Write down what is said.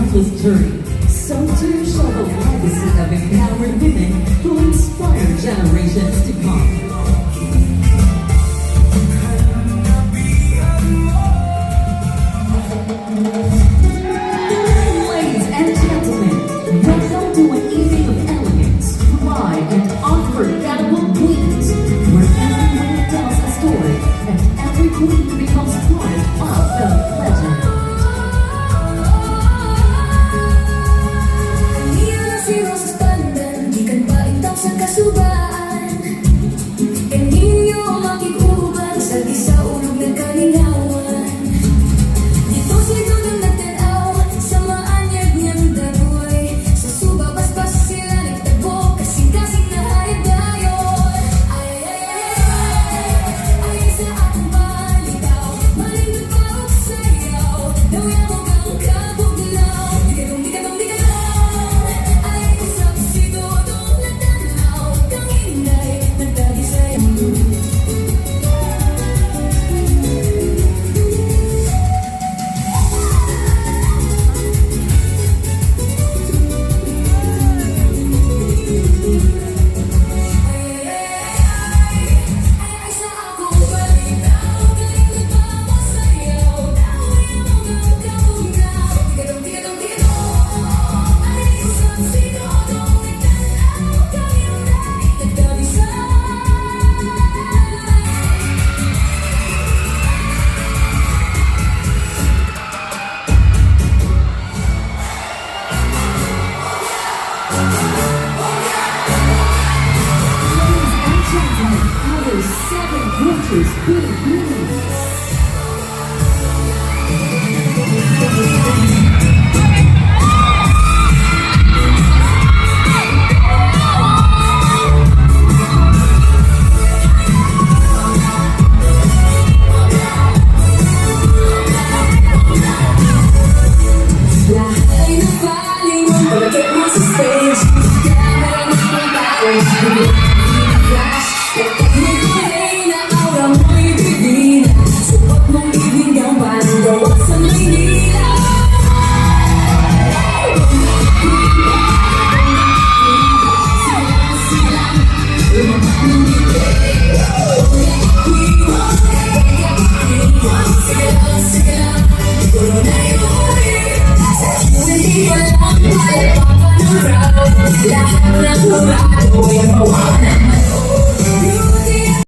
timeless journey. So too shall the legacy of empowered women who inspire generations to come. Ladies and gentlemen, welcome to an evening of elegance, pride, and unforgettable queens, where every winner tells a story and every queen becomes part of the legend. Kasubaan, ninyo makikuban sa gisaulog ng kalingawan. Dito sino nang nagtanaw sa maanyag niyang dagoy. Sa suba basbas sila nagtagbo, kasing-kasing na hayag dayon. Ay, ay, ay, ay, ay, sa akong balitaw, malindot pa og sayaw. Dawiya mo kang kabuglaw, di ka dong, ay, usap si Dodong nagtanaw. Kang inday, nagdagisay. Ay, sa akong balitaw, malindot pa og sayaw. Dawiya mo kang kabuglaw, di ka dong, ay, usap si Dodong nagtanaw. Kang inday, nagdagisay. Ladies and gentlemen, our 7 gorgeous beauty queens.